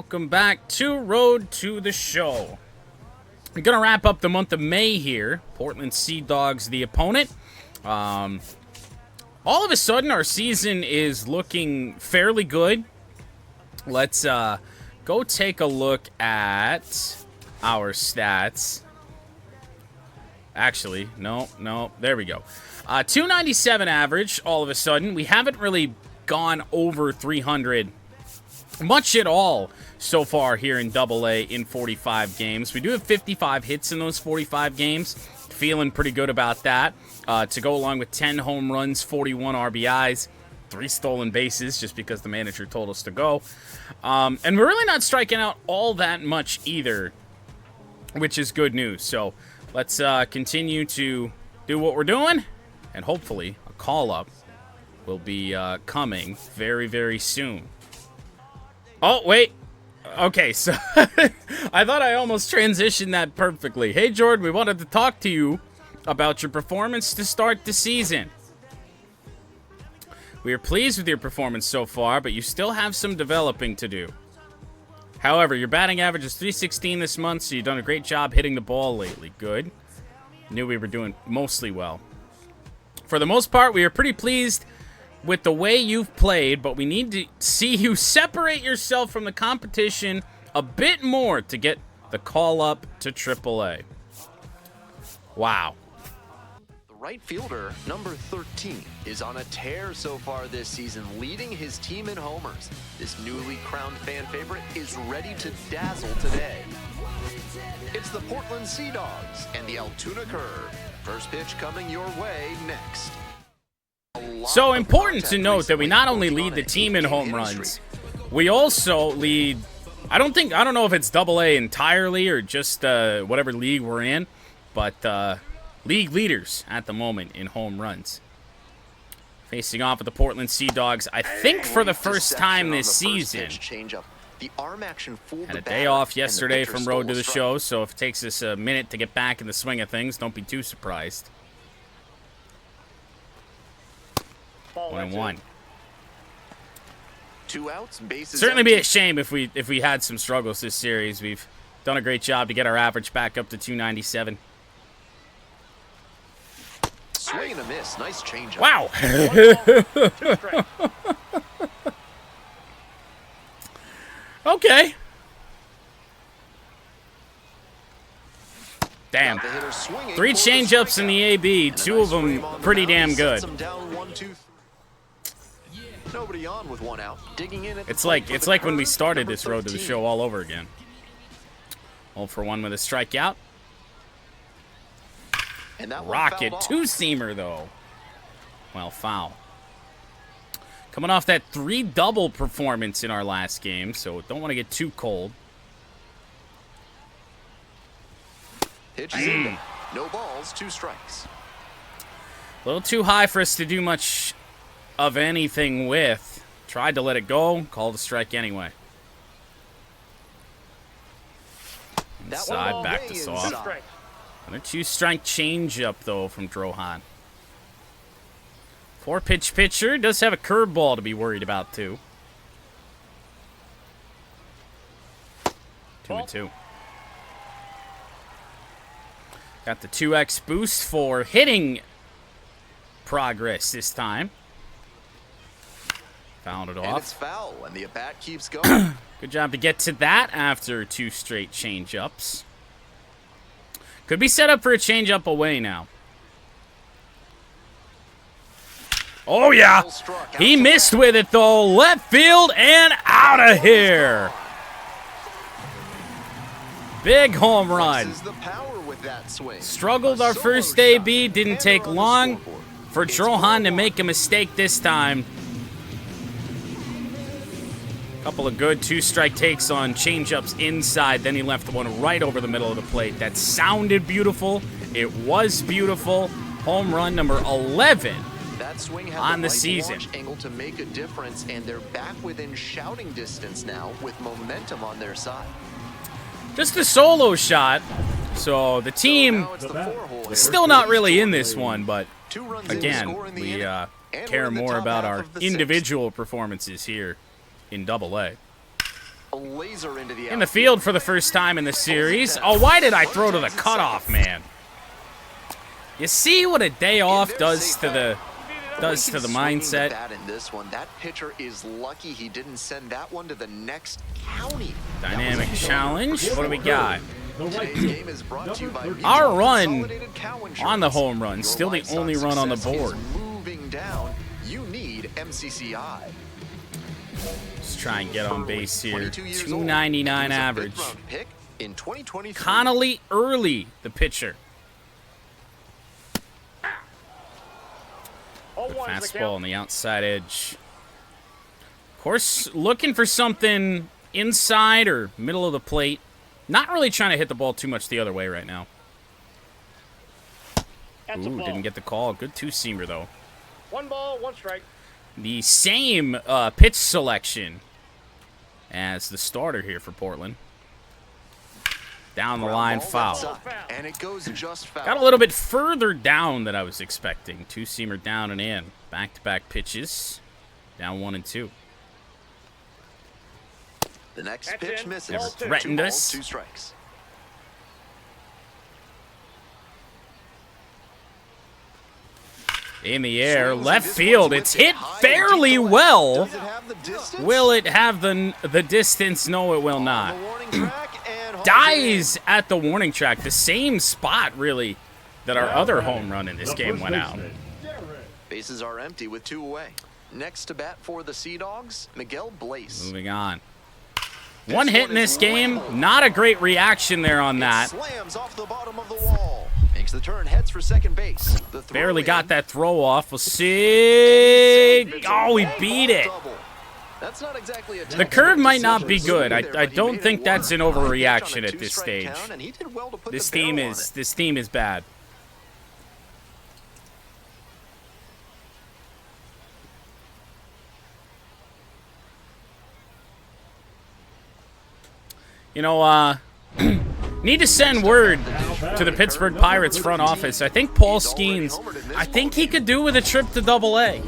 welcome back to Road to the Show. We're going to wrap up the month of May here. Portland Seadogs, the opponent. All of a sudden, our season is looking fairly good. Let's go take a look at our stats. Actually, no, there we go. 297 average, all of a sudden. We haven't really gone over 300 much at all so far here in AA in 45 games. We do have 55 hits in those 45 games. Feeling pretty good about that. To go along with 10 home runs, 41 RBIs, 3 stolen bases, just because the manager told us to go. And we're really not striking out all that much either, which is good news. So let's continue to do what we're doing, and hopefully a call-up will be coming very, very soon. Oh, wait. Okay, so I thought I almost transitioned that perfectly. Hey, Jordan, we wanted to talk to you about your performance to start the season. We are pleased with your performance so far, but you still have some developing to do. However, your batting average is .316 this month, so you've done a great job hitting the ball lately. Good. Knew we were doing mostly well. For the most part, we are pretty pleased with the way you've played, but we need to see you separate yourself from the competition a bit more to get the call up to AAA. Wow. The right fielder, number 13, is on a tear so far this season, leading his team in homers. This newly crowned fan favorite is ready to dazzle today. It's the Portland Seadogs and the Altoona Curve. First pitch coming your way next. So important to note that we not only lead the team in home runs, we also lead, I don't know if it's AA entirely or just whatever league we're in, but league leaders at the moment in home runs. Facing off with the Portland Seadogs, I think for the first time this season. Had a day off yesterday from Road to the Show, so if it takes us a minute to get back in the swing of things, don't be too surprised. 1-1. 2 outs, bases certainly be a shame if we had some struggles this series. We've done a great job to get our average back up to 297. Swing and a miss. Nice changeup. Wow. Okay. Damn. 3 changeups in the AB, 2 of them pretty damn good. Nobody on with 1 out. Digging in at it's like when we started this Road to the Show all over again. 0 for 1 with a strikeout. And that rocket 2-seamer though. Well, foul. Coming off that 3-double performance in our last game, so don't want to get too cold. Pitch in. No balls, 2 strikes. A little too high for us to do much of anything with. Tried to let it go, called a strike anyway. Inside, backed us off. Another 2-strike changeup though from Drohan. 4-pitch pitcher, does have a curveball to be worried about too. 2-2. Got the 2x boost for hitting progress this time. Fouled it off. And it's foul, and the at-bat keeps going. Good job to get to that after 2 straight change-ups. Could be set up for a change-up away now. Oh, yeah. He missed with it, though. Left field and out of here. Big home run. Struggled our first AB. Didn't take long for Drohan to make a mistake this time. Couple of good 2-strike takes on changeups inside. Then he left one right over the middle of the plate. That sounded beautiful. It was beautiful. Home run number 11 that swing had on the right season. Angle to make a difference, and they're back within shouting distance now with momentum on their side. Just a solo shot. So the team is still not really in this one, but again, we care more about our individual performances here in AA. a laser into the in the field for the first time in the series. Oh, why did I throw to the cutoff, man? You see what a day off does to the mindset. That in this one, that pitcher is lucky he didn't send that one to the next county. Dynamic challenge. What do we got? Today's game is brought to you by Our run Consolidated Cow Insurance. on the home run, Your still the livestock only run on the success is board. moving down. You need MCCI. Let's try and get on base here. 22 years old. 299 He was a average. fifth-round pick in 2023. Connolly Early, the pitcher. The fastball on the outside edge. Of course, looking for something inside or middle of the plate. Not really trying to hit the ball too much the other way right now. Ooh, didn't get the call. Good two-seamer, though. 1 ball, 1 strike. The same pitch selection as the starter here for Portland. Down the line, foul. And it goes just foul. Got a little bit further down than I was expecting. Two-seamer down and in. Back-to-back pitches. Down 1 and 2. The next That's pitch in. misses. Never 2 threatened balls, us. 2 strikes. In the air, Swings left and this field. one's It's lifted hit high and fairly deep to left. well. Does it have the distance? Will it have the distance? No, it will On not. the warning track and Dies at the warning track. The same spot, really, that our other home run in this game went out. Bases are empty with 2 away. Next to bat for the Seadogs, Miguel Blaze. Moving on. One hit in this game. Not a great reaction there on that. Slams off the bottom of the wall. Makes the turn, heads for second base. The throw Barely in. got that throw off. We'll see. Oh, we beat it. That's not exactly a The curve might not be decision. good. I don't think that's an overreaction at this stage. This team is bad. You know, need to send word to the Pittsburgh Pirates front office. I think Paul Skeens, I think he could do with a trip to Double-A.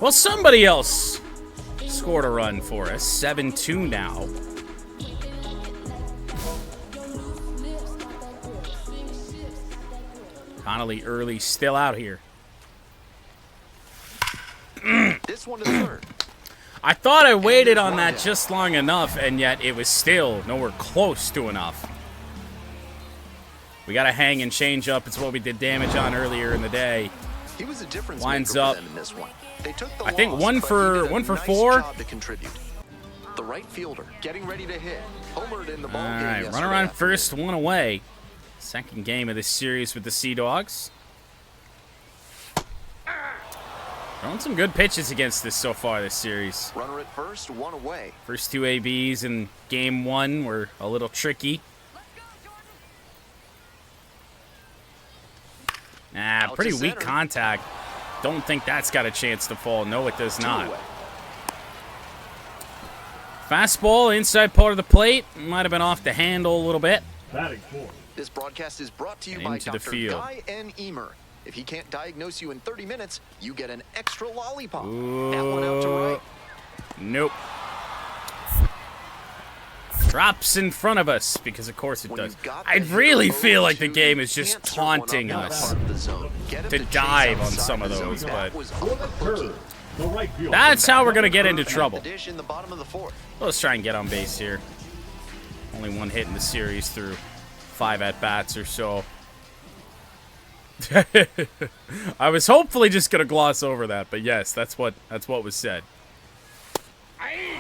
Well, somebody else scored a run for us. 7-2 now. Connolly Early still out here. This one to third. I thought I waited on that just long enough, and yet it was still nowhere close to enough. We got to hang and change up. It's what we did damage on earlier in the day. He was a difference Winds maker for up. them in this one. They took the I think loss, one but for- he did a one for nice 4. job to contribute. The right fielder getting ready to hit. Homered in the ball All game right, yesterday runner on afternoon. first, 1 away. Second game of this series with the Seadogs. Throwing some good pitches against this so far this series. Runner at first, 1 away. First 2 ABs in game 1 were a little tricky. Out Pretty to weak center. contact. Don't think that's got a chance to fall. No, it does 2 not. away. Fastball inside part of the plate. Might have been off the handle a little bit. This broadcast is brought to you And by into the Dr. field. Guy N. Emer. If he can't diagnose you in 30 minutes, you get an extra lollipop. Ooh. That one out to right. Nope. Drops in front of us, because of course it When does. you've got I the really hero feel like 0-2, the game is you just can't serve one up taunting in that us part of the zone. Get him to chase dive on outside some of the zone. those, That but was on the bookie. that's how we're going to get into trouble. The dish in the bottom of the 4th. Let's try and get on base here. Only 1 hit in the series through 5 at-bats or so. I was hopefully just going to gloss over that, but yes, that's what was said.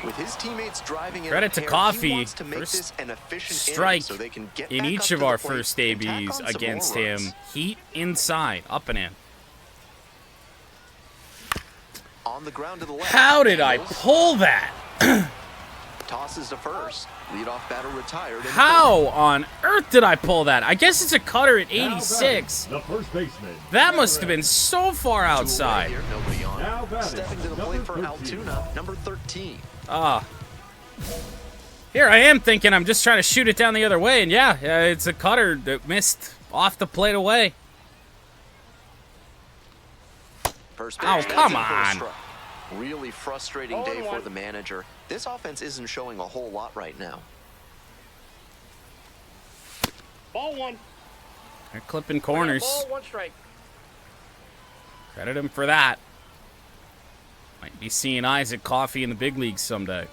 With his teammates driving in Credit a to pair, Coffee, he wants to make first this an efficient inning strike so they can get in back each up of to our the plate first and tack ABs on some against more him. runs. Heat inside, up and in. On the ground to the left. How did I Angles, pull that? tosses to first. Leadoff batter retired. in How on earth did I pull that? I guess it's a cutter at 86. The first baseman. That must have been so far third. outside. Here, nobody on. Now batting, Stepping to the number plate for 13. Altoona, number 13. Here I am thinking I'm just trying to shoot it down the other way, and yeah, it's a cutter that missed off the plate away. First Oh, pitch, come that's in for a on. strike. Really frustrating day for the manager. This offense isn't showing a whole lot right now. Ball one. They're clipping corners. Ball, one strike. Credit him for that. Might be seeing Isaac Coffey in the big leagues someday.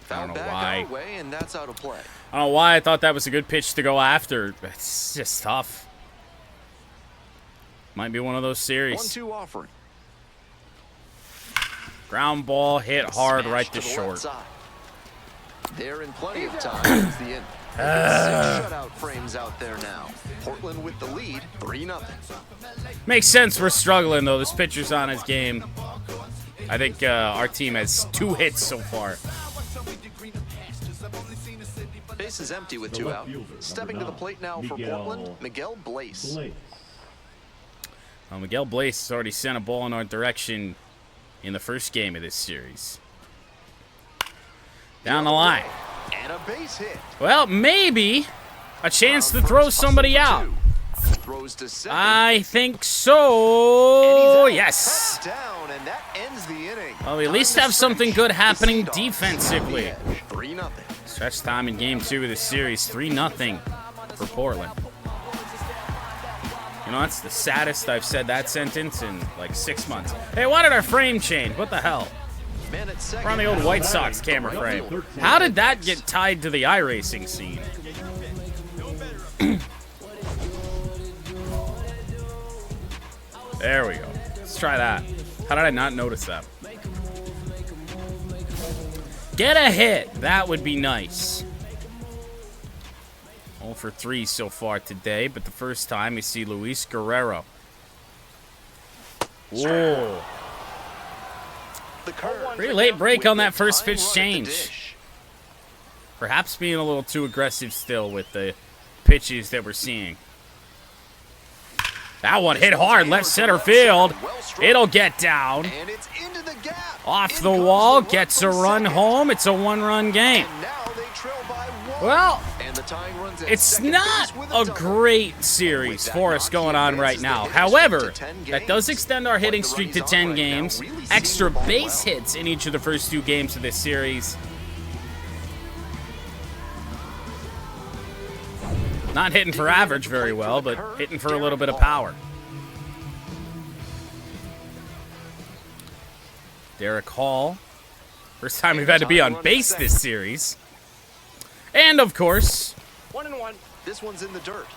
I don't know why. Way, and that's out of play. I don't know why I thought that was a good pitch to go after. It's just tough. Might be one of those series. 1-2 offering. Ground ball hit hard Smash right to the short. left side. They're in plenty of time. Towards the end. 6 shutout frames out there now. Portland with the lead, 3-0. Makes sense we're struggling, though. This pitcher's on his game. I think our team has 2 hits so far. Base is empty with 2 out. Stepping to the plate now for Portland, Miguel Blaze. Well, Miguel Blaze has already sent a ball in our direction in the first game of this series. Down the line. And a base hit. Well, maybe a chance to throw somebody out. Throws to second. I think so. Yes. Down, and that ends the inning. Well, we at least have something good happening defensively. 3-0. Stretch time in game 2 of the series. 3-0 for Portland. You know, that's the saddest I've said that sentence in like 6 months. Hey, why did our frame change? What the hell? We're on the old White Sox camera frame. How did that get tied to the iRacing scene? There we go. Let's try that. How did I not notice that? Get a hit. That would be nice. 0 for 3 so far today, but the first time we see Luis Guerrero. Whoa. Pretty late break on that first pitch change. Perhaps being a little too aggressive still with the pitches that we're seeing. That one hit hard, left center field. It'll get down. Off the wall, gets a run home. It's a 1-run game. Well, it's not a great series for us going on right now. However, that does extend our hitting streak to 10 games. Extra base hits in each of the first 2 games of this series. Not hitting for average very well, but hitting for a little bit of power. Derek Hall. First time we've had to be on base this series. And, of course... 1-1. This one's in the dirt.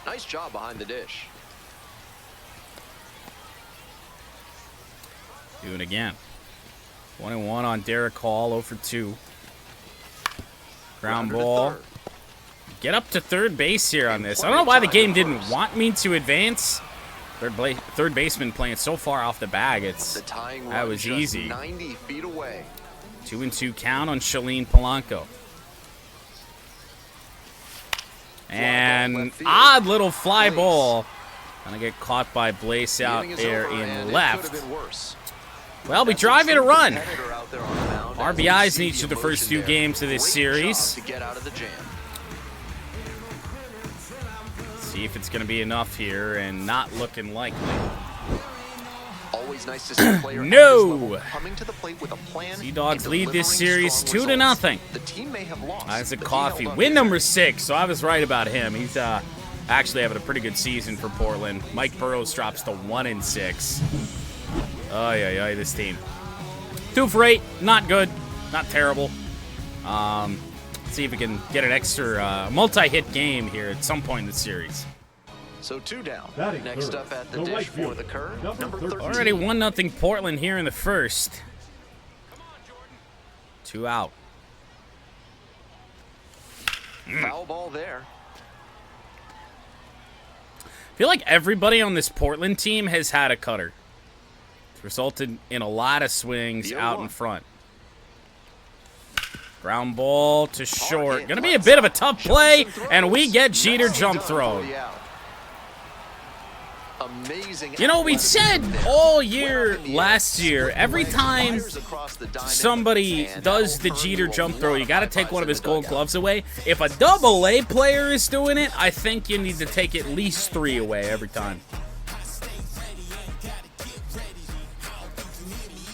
Nice job behind the dish. Do it again. 1-1 on Derek Hall, 0 for 2. Ground ball. Get up to third base here on this. I don't know why the game didn't want me to advance. Third baseman playing so far off the bag. That was easy. 90 feet away. 2-2 count on Shalene Polanco. And odd little fly ball. Gonna get caught by Blaze out there in left. Well, we drive in a run. RBIs in each of the first 2 games of this series. See if it's going to be enough here, and not looking likely. Always nice to see a player no! coming to the plate with a plan. Seadogs lead this series 2-0. The team may have lost. Isaac Coffey, win number 6, so I was right about him. He's actually having a pretty good season for Portland. Mike Burrows drops to 1-6. Oh, yeah, this team. 2 for 8, not good, not terrible. See if we can get an extra multi-hit game here at some point in the series. So 2 down. Next up at the dish for the curve, number 13. Already 1-0 Portland here in the first. 2 out. Foul ball there. I feel like everybody on this Portland team has had a cutter. It's resulted in a lot of swings out in front. Ground ball to short. Going to be a bit of a tough play, and we get Jeter jump thrown. You know, we said all year last year, every time somebody does the Jeter jump throw, you got to take one of his gold gloves away. If a AA player is doing it, I think you need to take at least 3 away every time.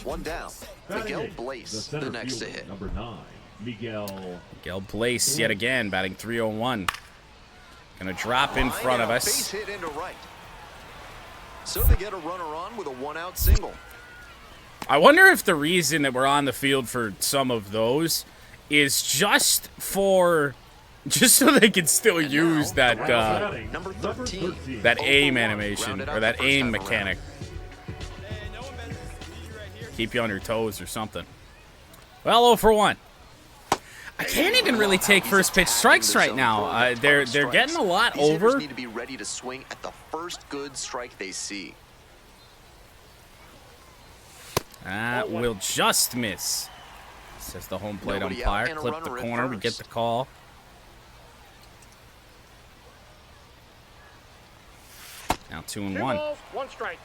One down. Miguel Blaze, the next to hit. Number 9, Miguel Blaze yet again, batting .301. Gonna drop in front of us. Base hit into right. So they get a runner on with a 1-out single. I wonder if the reason that we're on the field for some of those is just so they can still use that Number 13. that aim animation or that aim mechanic. Keep you on your toes or something. Well, 0 for 1. I can't even really take first pitch strikes right now. They're getting a lot These hitters over. need to be ready to swing at the first good strike they see. Will just miss, says the home plate Nobody umpire. out and a Clip the runner at corner. We get first. the call. Now 2 and 2 1. balls, 1 strike.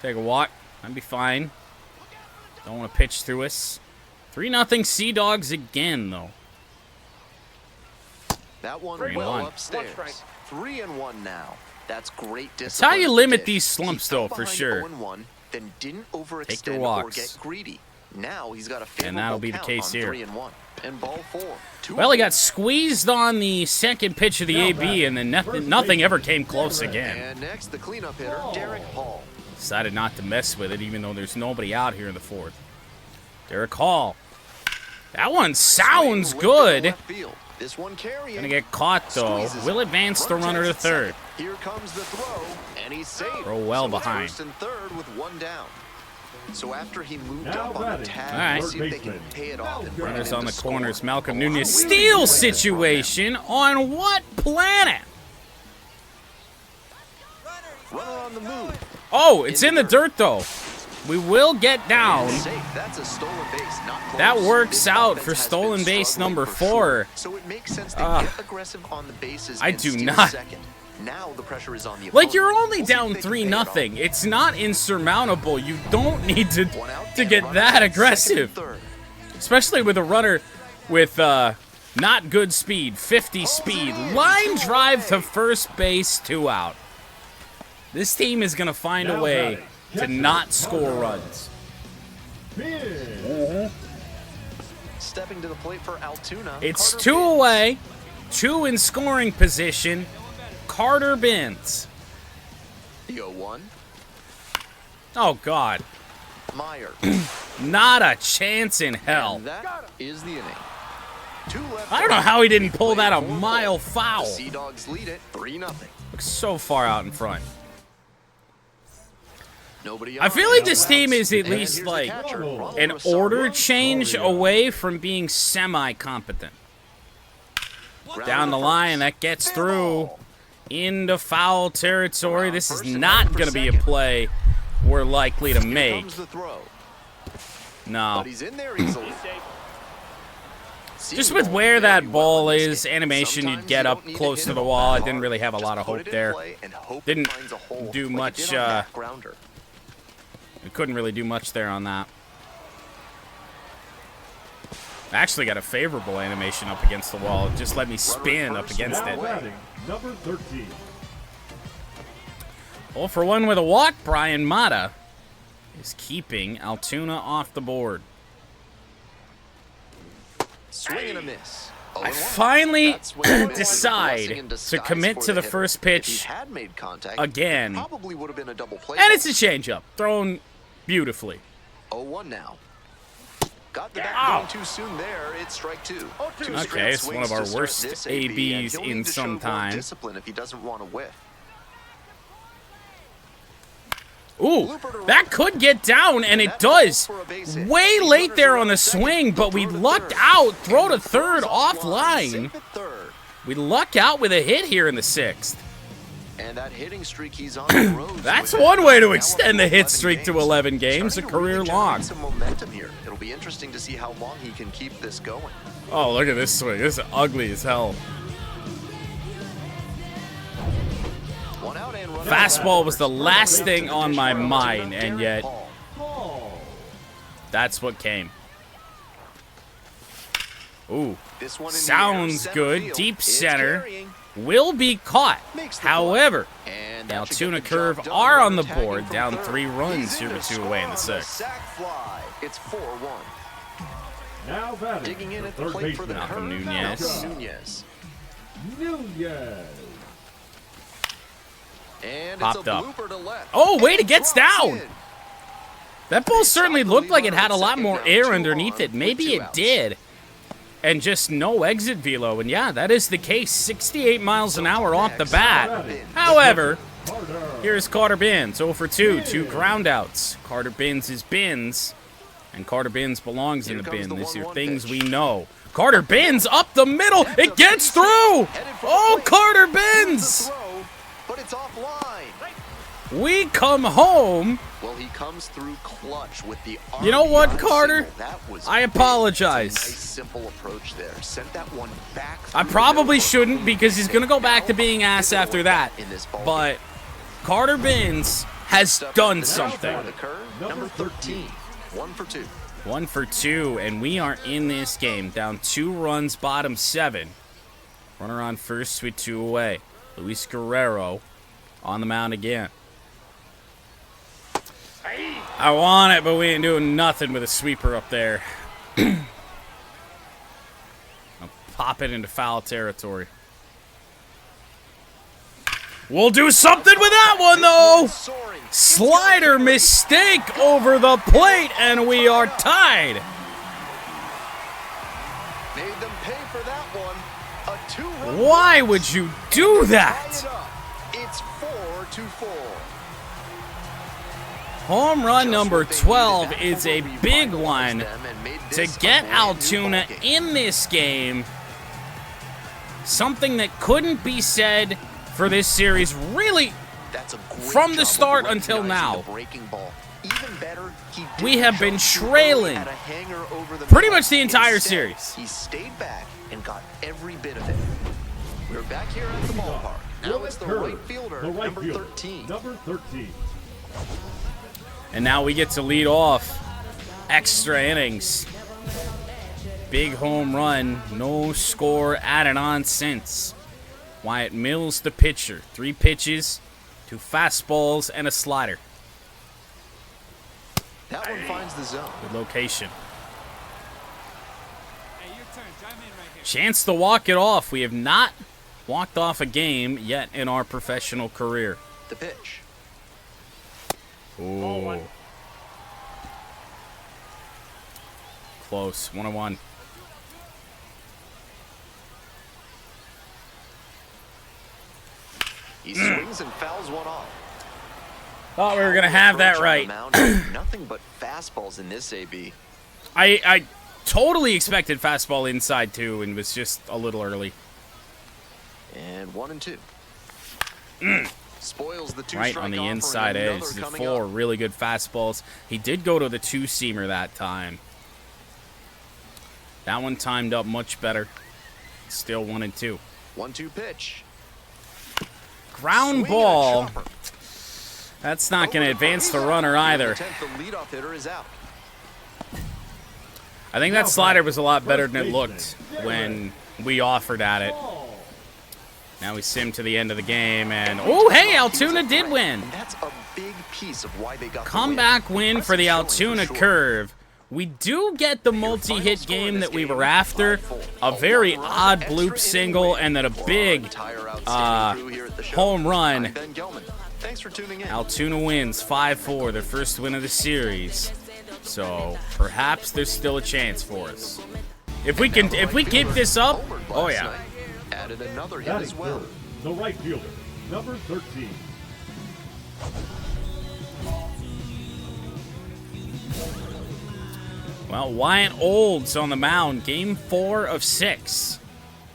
Take a walk. I'd be fine. Don't want to pitch through us. 3-0 Seadogs again, though. That one 3 and well 1. upstairs. 1 strike. 3 and 1 now. That's great discipline. That's how you at the limit dish. these slumps, He fell though, for behind sure. 0 and 1, then didn't overextend Take your or walks. get greedy. Now he's got a favorable And that'll be the count case on here. 3 and 1. And ball 4. Well, he got squeezed on the second pitch of the AB, and then nothing ever came close again. And next, the cleanup hitter, Derek Hall. Decided not to mess with it, even though there's nobody out here in the fourth. Derek Hall. That one sounds Swing good. left field. This one carrying. Gonna get caught, though. Squeezes Will it. advance the runner to third. Here comes the throw, and he's safe. Throw well So it's behind. First and third with 1 down. So after he moved Now up on the batting. tag, All right. let's see if they can pay it off. and bring it Runners in on to the score. corners. Malcolm A lot Nunez. of ways Steal to play this situation on what planet? program. Runner on the move. Oh, it's in the dirt, though. We will get down. Safe. That's a stolen base, not close. That works This out offense for has stolen been base struggling number for 4. sure. So it makes sense to get aggressive on the bases. I and do steal not. Second. Now the pressure is on the Like, opponent. you're only We'll see if down they can 3-0. pay it off. It's not insurmountable. You don't need to One out, get and runners that at second aggressive. and third. Especially with a runner with not good speed, 50 speed. Line drive to first base, 2 out. This team is going to find a way to not score runs. Stepping to the plate for Altoona. It's Carter 2 Binns. away, 2 in scoring position. Carter Binns. The 0-1. Oh, God. Meyer. Not a chance in hell. And that is the inning. 2 left. I don't know how he didn't pull that a mile foul. The Seadogs lead it 3-0. Looks so far out in front. Nobody I on, feel like no this outs. team is at And least here's the like catcher, Ronald an Rosario. order change away from being semi-competent. Ground Down the to line, first. that gets Fair through ball. into foul territory. This is First and not 10 for going to be a second. play we're likely to Here make. comes the throw. No. But he's in there easily. Just with where that ball is, animation, you'd get up close to the wall. I didn't really have a lot of hope there. Didn't do much, We couldn't really do much there on that. Actually got a favorable animation up against the wall. Just let me spin up against Now it. batting, number 13. 0 for 1 with a walk. Brian Mata is keeping Altoona off the board. Swing and a miss. I 0-1. finally That's when it was a decide blessing in to disguise commit for to the hitter. first If he pitch had made contact, again. probably would have been a double play. And it's a changeup, thrown beautifully. 0-1 now. Got the bat Ow. going too soon there. It's strike 2. Two Okay, straight it's one swings of our to start worst this AB, and ABs he'll in need to show some more time. discipline if he doesn't want to whiff. Ooh, that could get down, and it does. Way late there on the swing, but we lucked out. Throw to third offline. Safe at third. We luck out with a hit here in the 6th. And that hitting streak he's on the road. That's one way to extend the hit streak to 11 games, a career long. Some momentum here. It'll be interesting to see how long he can keep this going. Oh, look at this swing. This is ugly as hell. One out and runner. Fastball was the last thing on my mind, and yet that's what came. Ooh, This one in the air, sounds center good. field. Deep It's center. carrying. will be caught. Makes the However, And the that should get Altoona the Curve job done. are on the Runner tagging board, from down third. 3 runs He's in here to with 2 score away in on the the 6th. sac fly. It's 4-1. Now batting. Digging in the at the third plate for the baseman, Malcolm curve. Nunez. Malcolm Nunez. Nunez. And Popped it's a up. blooper to left. Oh, wait, it And gets drops down. in. That ball certainly stopped the looked like it leader had a at lot second, more now air 2 underneath on it. Maybe with 2 it outs. did. And just no exit velo. And yeah, that is the case. 68 miles an hour off the bat. However, Carter. here's Carter Binns. 0 for 2. 2 ground outs. Carter Binns is Binns. And Carter Binns belongs in Here the comes bin. the These are 1-1 things pitch. we know. Carter Binns up the middle. That's It a gets base through. hit. Headed for the Oh, plate. Carter Here's the Binns. throw, but it's offline. We come home. Well, he comes through clutch with the You know what, RBI Carter? single. That was I big. apologize. It's a nice, simple approach there. Sent that one back. I through probably the middle. shouldn't because he's going to go back to being ass after that. In this ball But Carter Binns has Step done up to something. the curve, number 13. 1 for 2. 1 for 2, and we are in this game. Down 2 runs, bottom 7. Runner on first with 2 away. Luis Guerrero on the mound again. I want it, but we ain't doing nothing with a sweeper up there. I'll pop it into foul territory. We'll do something with that one, though. Soaring. Slider mistake over the plate, and we are tied. Made them pay for that one. A 2-run. Why would you do Tie that? it up. It's 4-4. Home run Just number what they 12 needed. is a That big revitalized one them and made to this get a brand new Altoona ballgame. in this game. Something that couldn't be said for this series, really. That's a great From the job of start until recognizing now. the breaking ball. Even better, he We didn't have been jump too trailing early at a hanger over the pretty middle. much the entire Instead, series. He stayed back and got every bit of it. We're back here at the ballpark. Now it's the right fielder, The right number fielder, 13. Number 13. And now we get to lead off extra innings. Big home run, no score added on since. Wyatt Mills, the pitcher. 3 pitches, 2 fastballs, and a slider. That one finds the zone. Good location. Chance to walk it off. We have not walked off a game yet in our professional career. The pitch. Ooh. Close. 1-1. He swings and fouls one off. Thought we were going to have that Approach on right. the mound, and nothing but fastballs in this AB. I totally expected fastball inside too and was just a little early. And 1-2. Spoils the two Right strike on the offer, and inside edge. another The coming 4 up. really good fastballs. He did go to the 2-seamer that time. That one timed up much better. Still 1-2. 1-2 pitch. Ground Swing and a ball. chopper. That's not going to Over advance the first. runner either. The leadoff hitter is out. I think that slider was a lot better than it looked when we offered at it. Now we sim to the end of the game, and oh, hey, Altoona did win. And that's a big piece of why they got the Comeback win for the Impressive showing Altoona for sure. Curve. We do get the multi-hit game that we were after. A very odd bloop single, and then a big home run. I'm Ben Gelman. Thanks for tuning in. Altoona wins 5-4, their first win of the series. So perhaps there's still a chance for us. If we keep this up, Homered oh last yeah. night. Added another hit Batting as well. third, the right fielder, number 13. Well, Wyatt Olds on the mound, game 4 of 6.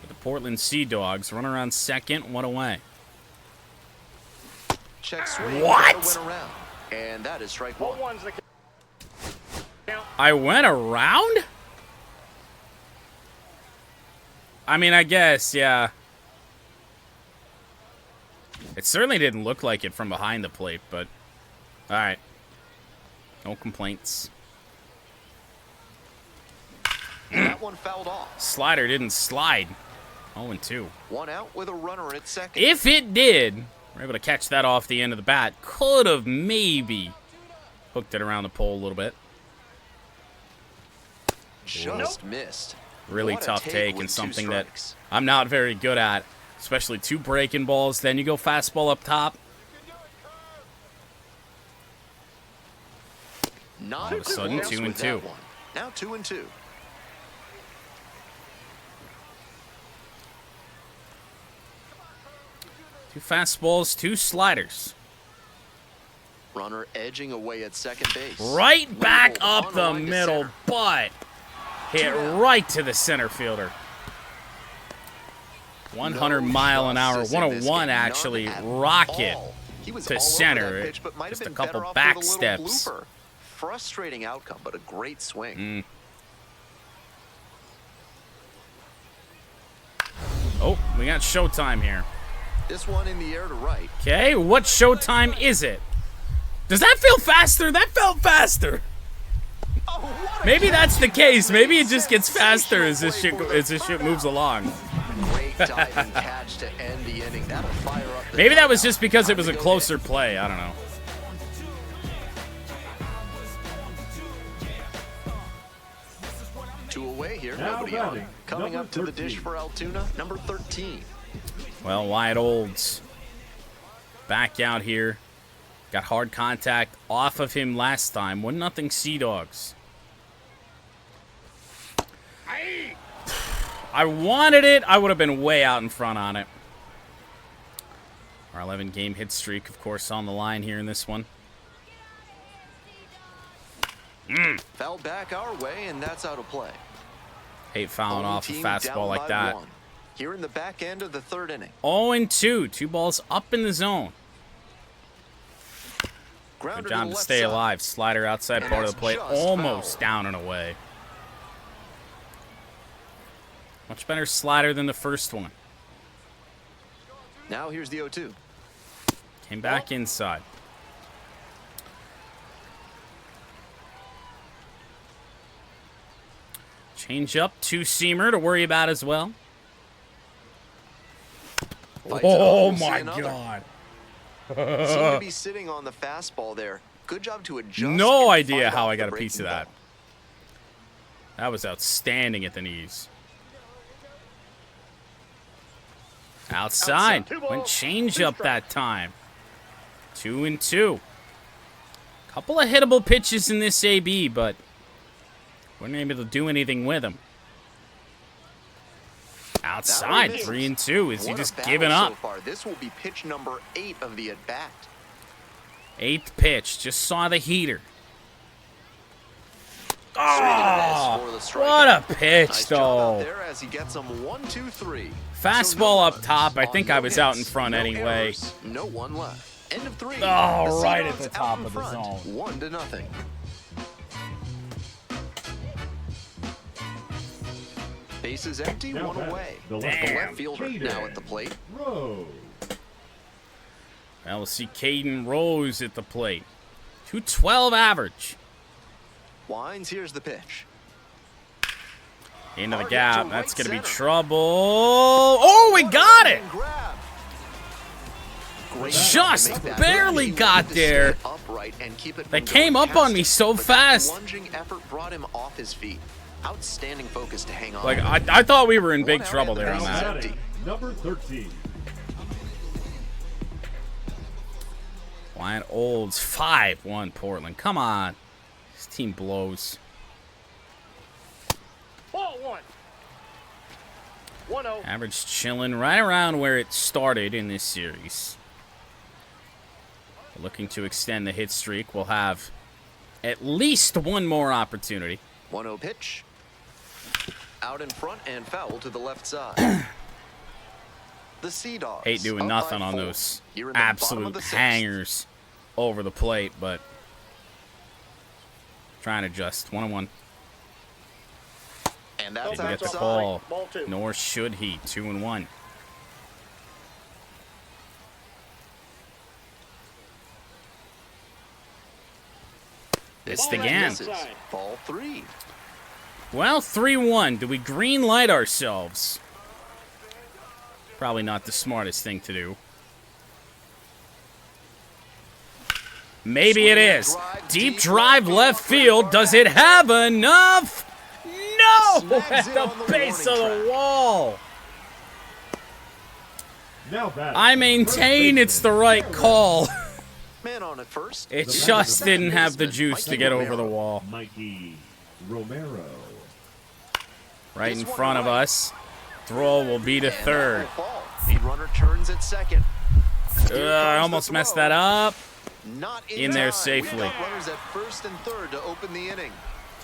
With the Portland Seadogs, runner on second, 1 away. Check swing. What? Went around. And that is strike one. 1-1's the count. I went around? I mean, I guess, yeah. It certainly didn't look like it from behind the plate, but alright. No complaints. That one fouled off. Slider didn't slide. 0-2. One out with a runner at second. If it did, we're able to catch that off the end of the bat. Could have maybe hooked it around the pole a little bit. Just missed. Really What a tough take with and 2 something that strikes. I'm not very good at. Especially 2 breaking balls. Then you go fastball up top. Not All of a sudden, close 2-2. with that one. Now 2-2. Two fastballs, 2 sliders. Runner edging away at second base. Right back Level up on the line to middle, center. but hit right to the center fielder. 100 mile an hour, justice in this 101 game, none actually, at rocket all. He was to all over center. that pitch, but might have Just a been couple better off back with a little steps. blooper. Frustrating outcome, but a great swing. Oh, we got showtime here. This one in the air to right. Okay, what showtime is it? Does that feel faster? That felt faster. Oh, what a Maybe catch. that's the case. Maybe it just gets faster as this Sensational shit play as this for shit the moves along. Great diving catch to end the inning. That'll fire up the Maybe that was dugout. just because it Time was to a go closer get. play. I don't know. Two away here, Now nobody batting, on. Coming number up to the 13. dish for Altoona, number 13. Well, Wyatt Olds back out here. Got hard contact off of him last time. 1-0 Seadogs. I wanted it. I would have been way out in front on it. Our 11-game hit streak, of course, on the line here in this one. Foul back our way, and that's out of play. Hate fouling Home off a team fastball down like by that. 1. Here in the back end of the third inning. 0-2. 2 balls up in the zone. Grounder Good to job the to left stay side. alive. Slider outside And part of the that's plate. just Almost foul. down and away. Much better slider than the first one. Now here's the 0-2. Came back inside. Change up, 2-seamer to worry about as well. Fights it Oh off, we'll see my another. God. Seemed to be sitting on the fastball there. Good job to adjust. No and idea fight how off I got the a piece of breaking that. ball. That was outstanding at the knees. Outside. Went change up that time. 2-2. Couple of hittable pitches in this AB, but weren't able to do anything with them. Outside. misses. 3-2. Is he What a just battle giving up? So far. This will be pitch number 8 of the at bat. 8th pitch. Just saw the heater. Swing and a miss for the strikeout. What a pitch, Nice job out though. there as he gets him 1-2-3. Fastball up runs top. I on think no I was out in hits, front no anyway. errors, no one left. End of 3. Oh, The right at Seadogs the out top in of the front, zone. 1-0. Bases empty, Now one batting, away. the The left left fielder Caden now at the plate. Rose. Well, we'll see Caden Rose at the plate. 212 average. Winds, here's the pitch. Into the Target gap. to That's right going to be center. trouble. Oh, we got it. And grab. Great Just job to make that barely play. He got wanted to there. stay upright and keep it They from came going up on past me him, so but that fast. lunging effort brought him off his feet. Outstanding focus to hang on. Like, I thought we were in big One out trouble and the there on bases that. empty. Batting, number 13. Wyatt Olds, 5-1 Portland. Come on. This team blows. Ball 1. 1-0. Average chilling right around where it started in this series. Looking to extend the hit streak. We'll have at least one more opportunity. 1-0 pitch. Out in front and foul to the left side. The Seadogs. Hate doing up nothing by on 4. those Here in the bottom of absolute the sixth. hangers over the plate, but trying to adjust. 1-1. And that's Didn't get the outside. call, Ball 2. nor should he. 2-1. Missed Ball again. Misses. Ball 3. Well, 3-1. Do we green light ourselves? Probably not the smartest thing to do. Maybe it is. Deep drive left field. Does it have enough? No! At the base of the wall. Now batting. I maintain it's the right call. Man on at first. It just didn't have the juice to get over the wall. Mikey Romero. Right in front of us. Throw will be to third. The runner turns at second. I almost messed that up. Not In there time. safely. We've got runners at first and third to open the inning.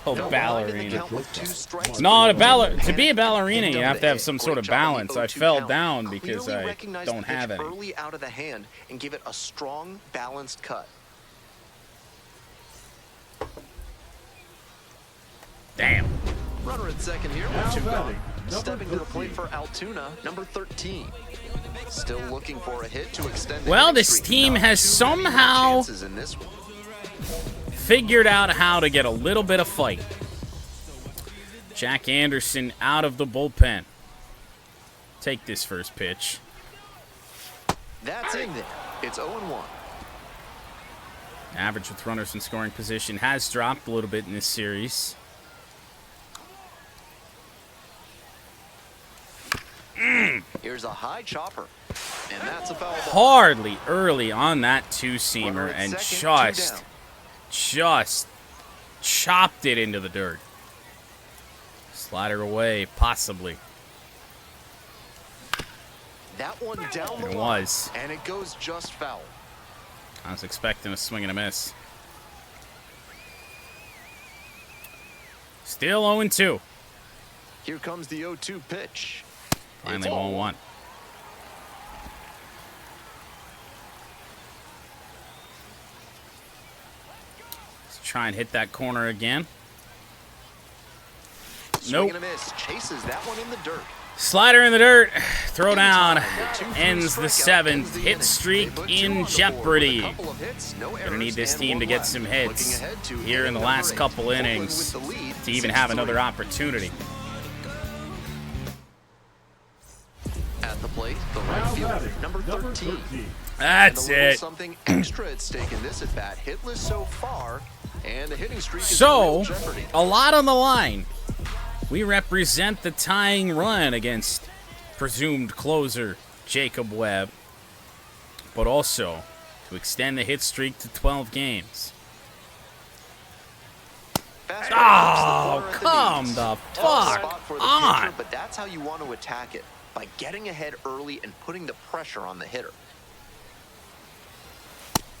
Oh, Now ballerina. behind in the count with 2 strikes. No, And to be a ballerina, you have to have some sort of Great job on the balance. I 0-2 fell count. down because Clearly I recognized don't the pitch have any. early out of the hand and give it a strong, balanced cut. Damn. Runner at second here Now with 2 gone. batting, number Stepping to the plate 13. for Altoona, number 13. Still looking for a hit to extend the Well, hitting this streak. team Not has too many somehow chances in this one. figured out how to get a little bit of fight. Jack Anderson out of the bullpen. Take this first pitch. That's in there. It's 0-1. Average with runners in scoring position has dropped a little bit in this series. Here's a high chopper. And that's a foul ball. Hardly early on that two-seamer Runner at and second, 2 down. just chopped it into the dirt. Slider away, possibly. That one down the It line, was. and it goes just foul. I was expecting a swing and a miss. Still 0-2. Here comes the 0-2 pitch. Finally It's 1-1. Let's try and hit that corner again. Swing Nope. and a miss. Chases that one in the dirt. Slider in the dirt. Throw down. The 2-3 Ends the strikeout 7th. ends the Hit inning. streak They put 2 in on the board with a jeopardy. couple of hits, no Gonna errors, need this and team to 1 get left. some Looking hits ahead to here in the inning last number 8. couple Portland innings with the lead, to even have 6-3. another opportunity. At the plate, the Now right fielder, batting, number 13. 13. That's And a little it. Something extra at stake in this at bat. Hitless so far, and the hitting streak is in So, real jeopardy. a lot on the line. We represent the tying run against presumed closer Jacob Webb, but also to extend the hit streak to 12 games. Fastball Oh, hits the corner at the come knees. the Tough fuck spot for the on. pitcher, but that's how you want to attack it, by getting ahead early and putting the pressure on the hitter.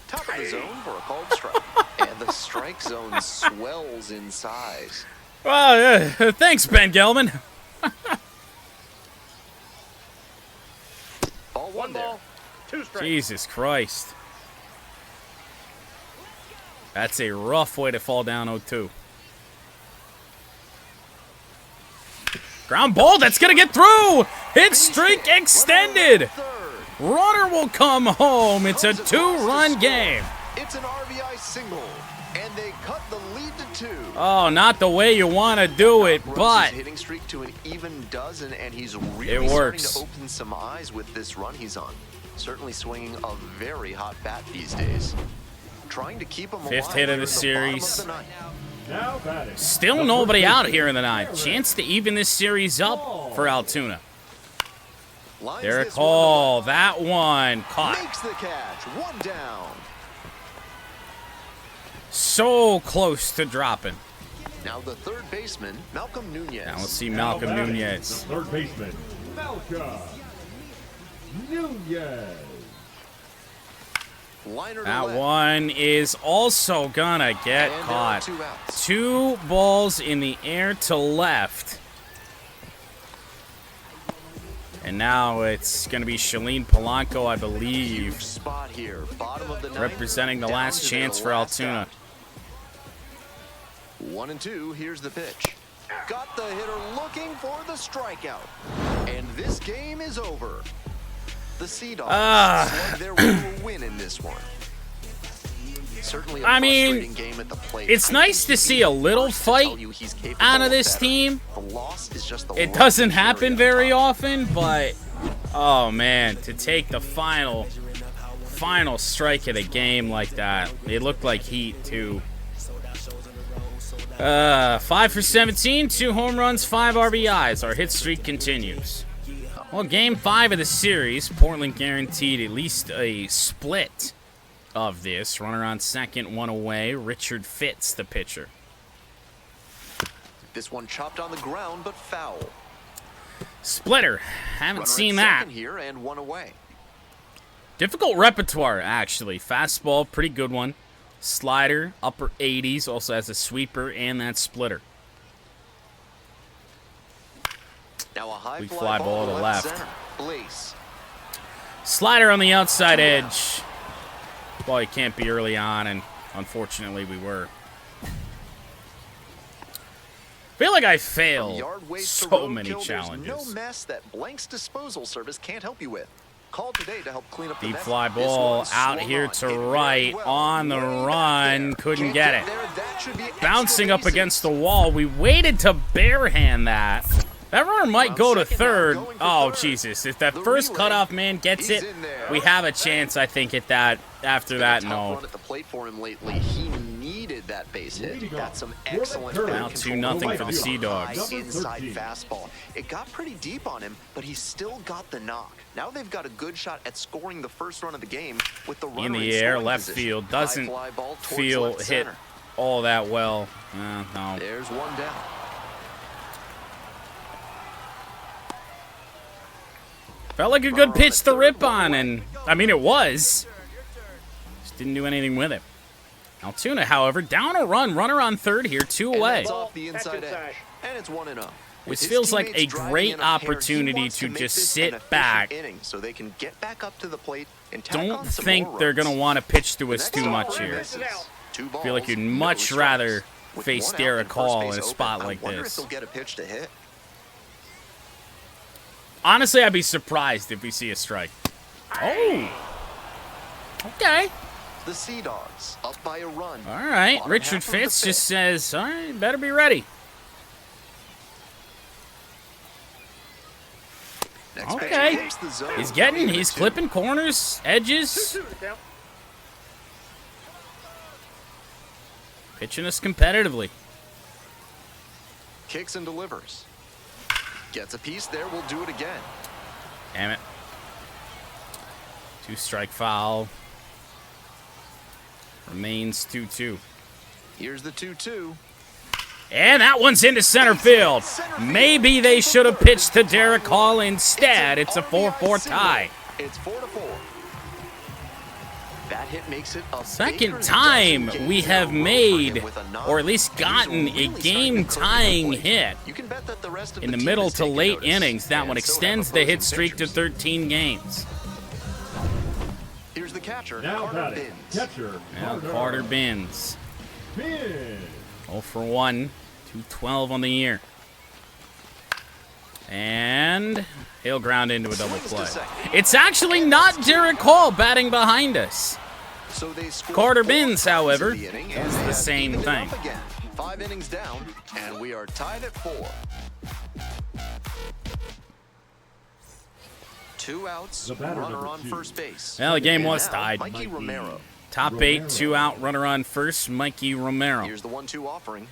Top of the zone for a called strike. And the strike zone swells in size. Well, thanks, Ben Gelman. Ball 1 there. 2 strikes. Jesus Christ. That's a rough way to fall down 0-2. Ground ball, that's going to get through. Hit streak extended. Third. Runner will come home. It's a 2-run game. It's an RBI single, and they cut the lead to 2. Oh, not the way you want to do it, Runs but his hitting streak to an even dozen, and he's really It starting works. to open some eyes with this run he's on. Certainly swinging a very hot bat these days. Trying to keep him Fifth alive hit of here the at series. bottom of the ninth. Now batting. still number nobody out 15. here in the ninth. Chance to even this series up for Altoona. Lines Derek this one to Hall, that one left. caught. Makes the catch. 1 down. So close to dropping. Now the third baseman, Malcolm Nunez. Now let's see Now Malcolm batting, Nunez. the third baseman, Malcolm Nunez. Liner to That left. one is also gonna get And there are caught. 2 outs. 2 balls in the air to left. And now it's going to be Shalene Polanco, I Huge believe, spot here. Bottom of the ninth. representing the Down last to their chance for last Altoona. out. 1-2. Here's the pitch. Got the hitter looking for the strikeout. And this game is over. The Seadogs slug their way to a win in this one. Certainly a I mean, frustrating game at the plate. it's I nice think to he'd see be a the little first to tell fight you he's capable out of of this better. team. The loss is just the It right doesn't cherry happen on very top. often, but Oh, man, to take the final strike of the game like that. It looked like heat, too. 5 for 17, 2 home runs, 5 RBIs. Our hit streak continues. Well, game 5 of the series, Portland guaranteed at least a split of this. Runner on second, 1 away. Richard Fitz, the pitcher. This one chopped on the ground, but foul. Splitter. Haven't Runner seen at that. second here and 1 away. Difficult repertoire, actually. Fastball, pretty good one. Slider, upper 80s, also has a sweeper and that splitter. Now a high Weak fly ball to left. center. Blaze. Slider on the outside edge. Well, you can't be early on, and unfortunately we were. Feel like I failed Yard waste to so road many kill, there's challenges. no mess that Blank's disposal service can't help you with. Call today to help clean up the Deep mess. fly This ball one out swung here on, to hit very right, well. on the Way back run, there. couldn't Can't get it. there. That should be Bouncing extra up bases. against the wall. We waited to barehand that. That runner might go to Second now, third. going for Oh, third. Jesus. If that The first relay. cutoff man gets He's it, in there. we have a chance, I think, at that. After Been that, a tough no. run at the plate for him lately. He needed that base hit. Leading That's off some for the excellent third. bat Now control. 2-0 for the High Seadogs. inside 13. fastball. It got pretty deep on him, but he still got the knock. Now they've got a good shot at scoring the first run of the game with the runner In the air, scoring left position. field. High Doesn't fly ball towards feel left hit center. all that well. No. There's one down. Felt like a good pitch to rip on, and I mean it was. Just didn't do anything with it. Altoona, however, down a run, runner on third here, 2 And away. that's off the That's inside inside. edge. And it's 1-0. With This his feels like a teammates driving great in a pair, he opportunity wants to make just this sit an efficient back. inning so they can get back up to the plate and tack Don't on some think more they're runs. going to want to pitch to The us next too over much is here. misses. Two I feel like balls, you'd no much strikes. rather With face one out Derek and first Hall base in a open, spot I like wonder this. if they'll get a pitch to hit. Honestly, I'd be surprised if we see a strike. Oh! Okay. The Seadogs up by a run. All right. Bottom Richard half of the Fitz just fifth. says, all right, better be ready. Next pitch Okay. hits the zone. He's clipping corners, edges. 2-2 the count. Pitching us competitively. Kicks and delivers. Gets a piece there. We'll do it again. Damn it. 2-strike foul. Remains 2-2. Here's the 2-2. And that one's into center field. Maybe they should have pitched to Derek Hall instead. It's a 4-4 tie. It's 4-4. That hit makes it a Second Baker's time dozen we games in a have row for made, him with a knock. or at least He's gotten, a really starting to game-tying curve the plate. hit You can bet that the rest of in the team middle is to taking late notice. innings. That And one so have extends the hit opposing streak to pitchers. 13 games. Here's the catcher, Now Carter batting, Binns. catcher Now Carter Binns. Bin. 0 for 1, 212 on the year. And he'll ground into a double Swings to play. second. It's actually not Derek Hall batting behind us. So they scored Carter 4 Binns, times in however, the inning, does and they the have same evened it thing. up again. 5 innings down, and we are tied at 4. 2 outs, The batter, runner number on 2. first base. Well, the game And was now, tied. Mikey Romero. Top 8, 2-out, runner on first, Mikey Romero. Here's the 1-2 offering.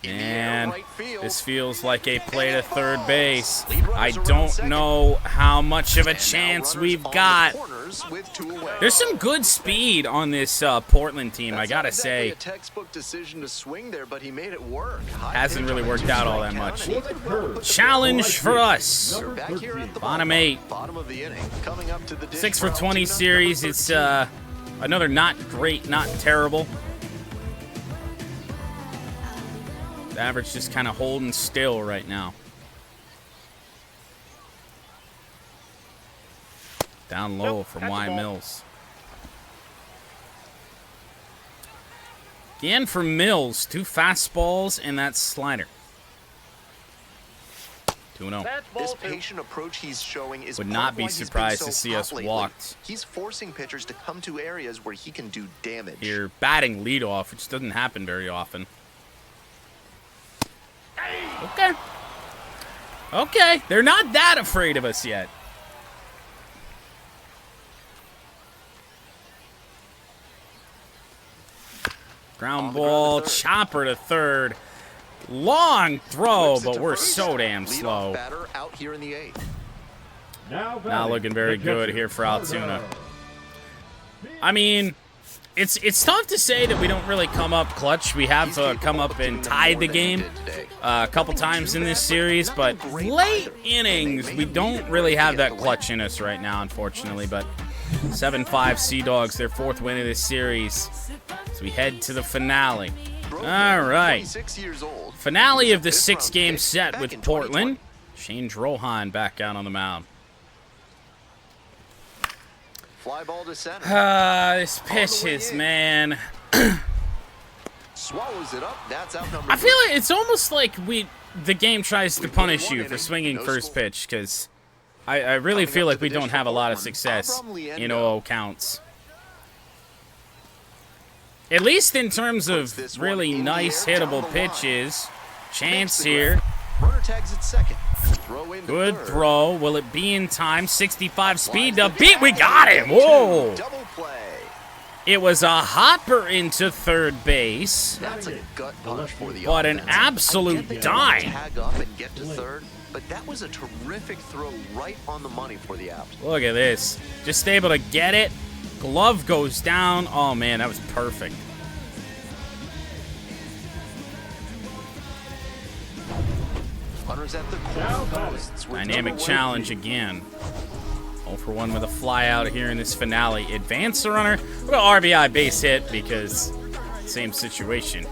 In the air, And right field. this feels like a play to third base. I don't know how much of a And now chance runners we've on the got. corners with 2 away. There's some good speed on this Portland team, I That's gotta not exactly say. a textbook decision to swing there, but he made it work. High Hasn't pitch really on a worked out all that 2-strike much. count, and he could well put the Challenge for us. They're back here at the Bottom ballpark. 8. Bottom of the inning, coming up to the dish 6 for for 20 Altoona, series. number It's 13. another not great, not terrible. The average just kind of holding still right now. Down low Nope, from that's a Y ball. Mills. Again for Mills, 2 fastballs and that slider. 2-0. That's This ball 2. patient approach he's showing is Would part not of be why he's been surprised so to see hot us lately. walked. He's forcing pitchers to come to areas where he can do damage. You're batting leadoff, which doesn't happen very often. Okay. Okay, they're not that afraid of us yet. Ground ball, chopper to third. Long throw, but we're so damn slow. Batter out here in the 8th. Not looking very good here for Altoona. I mean, it's tough to say that we don't really come up clutch. We have come up and tied the game a couple times in this series, but late innings, we don't really have that clutch in us right now, unfortunately. But 7-5 Seadogs, their 4th win of this series. So we head to the finale. All right. Finale of the 6-game set with Portland. Shane Drohan back out on the mound. Fly ball to center. This pitches, man. Swallows it up. That's out number I feel like it's almost like the game tries to punish you for swinging first pitch, because I really feel like we don't have a lot of success in 0-0 counts. At least in terms of really nice hittable pitches. Chance here. Runner tags at second. Good throw. Will it be in time? 65 speed to beat. We got him. Whoa. Double play. It was a hopper into third base. That's a gut punch for the But an offense. absolute dime. Tag up and get to third, but that was a terrific throw right on the money for the out. Look at this. Just able to get it. Glove goes down. Oh, man, that was perfect. Runners at the corner posts. Dynamic challenge again. 0 for 1 with a fly out here in this finale. Advance the runner. Well, RBI base hit because same situation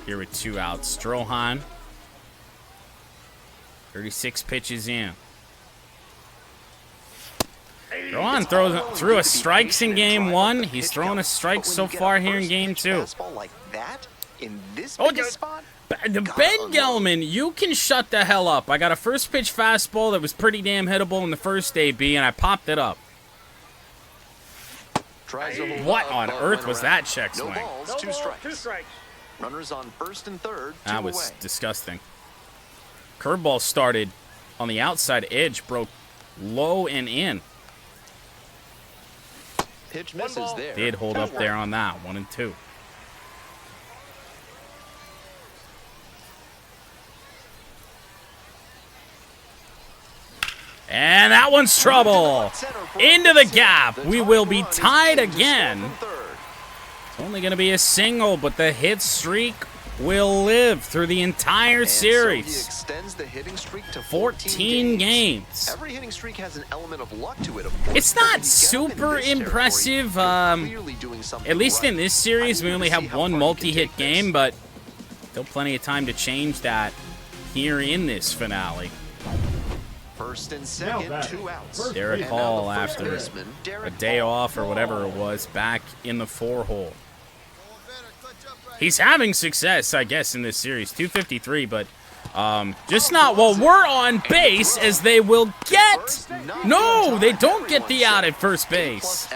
here with 2 outs. Strohan. 36 pitches in. Strohan threw a strikes in game 1. He's thrown a strike so far here in game 2. Fastball like that in this Oh, biggest spot? Ben Gelman, you can shut the hell up. I got a first pitch fastball that was pretty damn hittable in the first AB, and I popped it up. What on earth was that check swing? No balls, 2 strikes. 2 strikes. Runners on first and third. That was disgusting. Curveball started on the outside edge, broke low and in. Pitch misses there. Did hold up there on that. 1 and 2. And that one's trouble. Into the gap. We will be tied again. It's only going to be a single, but the hit streak will live through the entire series. Extends the hitting streak to 14 games. Every hitting streak has an element of luck to it. It's not super impressive. At least in this series, we only have 1 multi-hit game, but still plenty of time to change that here in this finale. First and second, 2 outs. Derek Hall, after a day off or whatever it was, back in the 4-hole. He's having success, I guess, in this series. 253, but just not while we're on base, as they will get. No, they don't get the out at first base.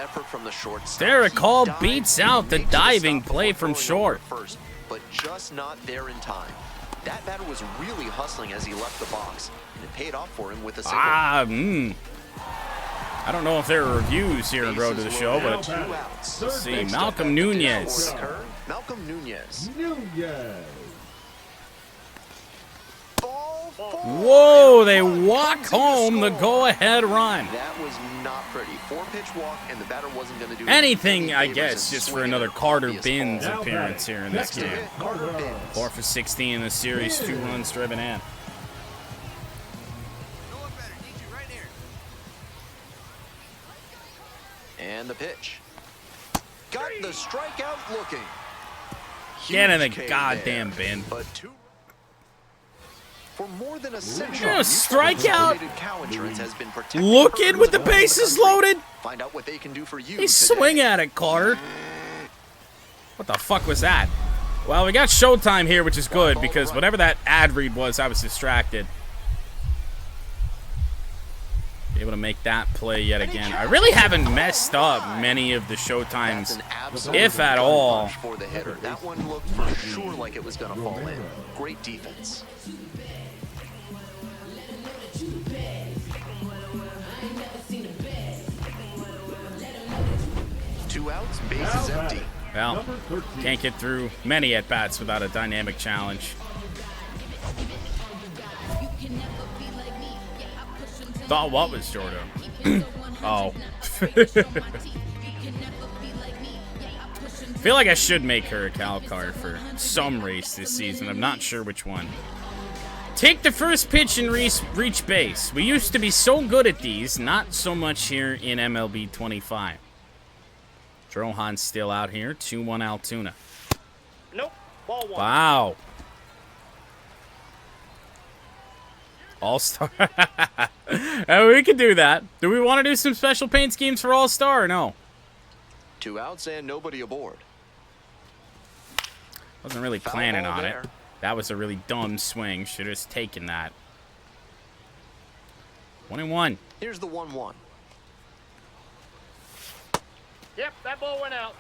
Derek Hall beats out the diving play from short. But just not there in time. That batter was really hustling as he left the box, and it paid off for him with a single. I don't know if there are reviews here in Road to the Show, but let's see. Malcolm Nunez. Malcolm Nunez. Whoa, they walk home the go-ahead run. That was not pretty. 4-pitch walk, and the batter wasn't going to do anything, I guess, just for another Carter Binns appearance here in this game. 4 for 16 in the series, 2 runs driven in. And the pitch. Got the strikeout looking. Get in the goddamn bin. But for more than a century, strikeout. cow insurance has been protected. Look in with the bases loaded. Find out what they can do for you. Hey, swing at it, Carter. What the fuck was that? Well, we got Showtime here, which is good, because whatever that ad read was, I was distracted. Able to make that play yet again. I really haven't messed up many of the Showtimes, if at all. For the hitter. That one looked for sure like it was going to fall in. Great defense. Two outs, base is empty. Well, Number 13. can't get through many at-bats without a dynamic challenge. Thought what was Jordan? Oh. Feel like I should make her a Cal card for some race this season. I'm not sure which one. Take the first pitch and reach base. We used to be so good at these, not so much here in MLB 25. Drohan's still out here. 2-1 Altoona. Nope. Ball one. Wow. All-Star. We could do that. Do we want to do some special paint schemes for All-Star or no? 2 outs and nobody aboard. Wasn't really Foul planning ball on it. there. That was a really dumb swing. Should have just taken that. 1-1. Here's the 1-1. Yep, that ball went out.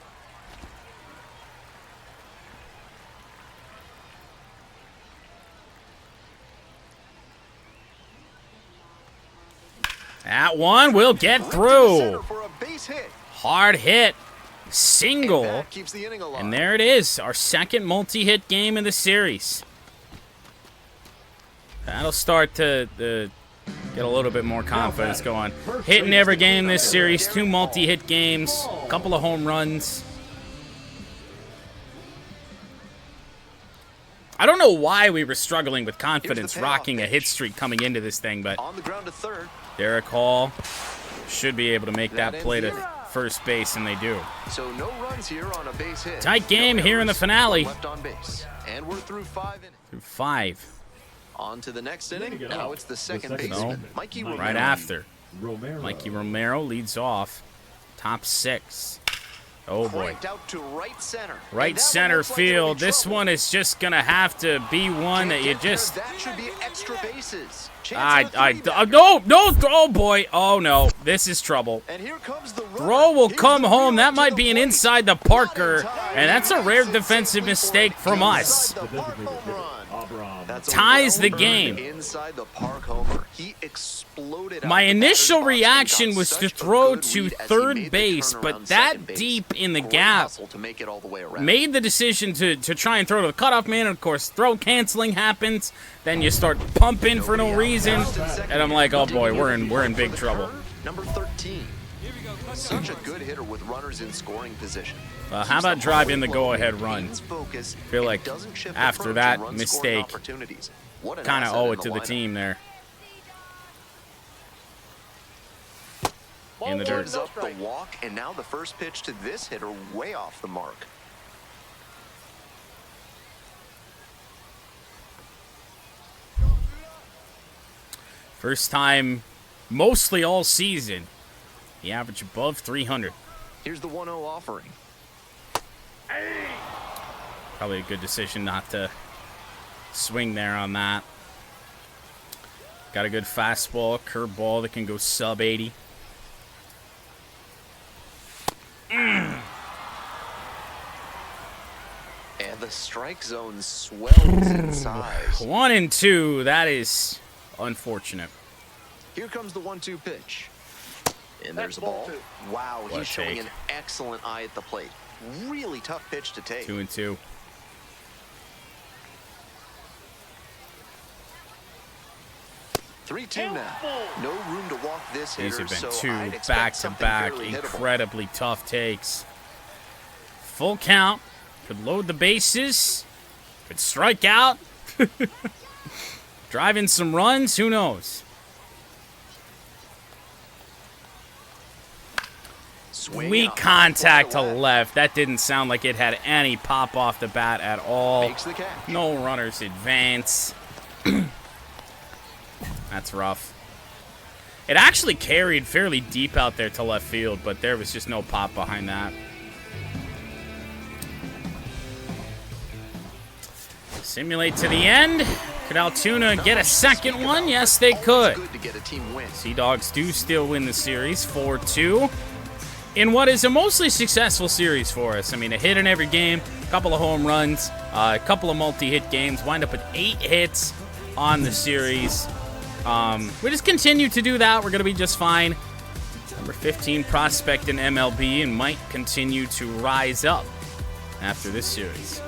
That one will get Right to through. center for a base hit. Hard hit. And Single. that keeps the inning alive. And there it is. Our second multi-hit game in the series. That'll start to get a little bit more confidence going. Hitting every game this series. 2 multi-hit games. A couple of home runs. I don't know why we were struggling with confidence rocking a hit streak coming into this thing, but On the ground to third. Derek Hall should be able to make that play to first base, and they do. So no runs here on a base hit. Tight game No here in the errors, finale. Left on base. And we're through 5 innings. Through 5. On to the next inning. Leading it Now off, it's the the second second baseman, baseman, Mikey Mike. Romero. Right after. Romero. Mikey Romero leads off. Top 6. Oh, boy. Cranked out to right center. Right And that one center looks like it'll be field. This trouble. one is just going to have to be one that Can't you get there. just... That should be extra bases. Chance for a no, three-bagger. oh, boy. Oh, no. This is trouble. And here comes the runner. Throw will Here's come the home. relay That to might the be an plate. inside the Parker, and that's a rare defensive mistake from us. Inside the park home run. Abram. That's a Ties the well-earned game. Inside the park homer. He exploded out My the initial batter's box and reaction got was such to a throw good to lead as he third made the base, turnaround but that second base. deep in the Great gap hustle to make it all the way around. made the decision to try and throw to the cutoff man. And of course, throw canceling happens. Then you start pumping for no reason, and I'm like, oh boy, we're in big trouble. Number 13. Such a good hitter with runners in scoring position. How about driving the go-ahead run? Feel like after that mistake, kind of owe it to the team there. Ball In the one, dirt. Gives no up the strike. walk, and now the first pitch to this hitter way off the mark. First time, mostly all season, the average above 300. Here's the 1-0 offering. Probably a good decision not to swing there on that. Got a good fastball, curveball that can go sub 80. And the strike zone swells in size. 1 and 2, that is unfortunate. Here comes the 1-2 pitch. And there's That's the ball ball. two. Wow, What a he's showing take. an excellent eye at the plate. Really tough pitch to take. 2 and 2. Three-two now. No room to walk this hitter. These have been so 2 I'd expect something back-to-back fairly hittable. incredibly tough takes. Full count. Could load the bases. Could strike out. Drive in some runs. Who knows? Swing Weak out. contact to Left. left. That didn't sound like it had any pop off the bat at all. Makes the catch. No runners advance. That's rough. It actually carried fairly deep out there to left field, but there was just no pop behind that. Simulate to the end. Could Altoona get a second one? Yes, they could. Good to get a team win. Seadogs do still win the series 4-2 in what is a mostly successful series for us. I mean, a hit in every game, a couple of home runs, a couple of multi-hit games, wind up with 8 hits on the series. We just continue to do that. We're going to be just fine. Number 15 prospect in MLB and might continue to rise up after this series.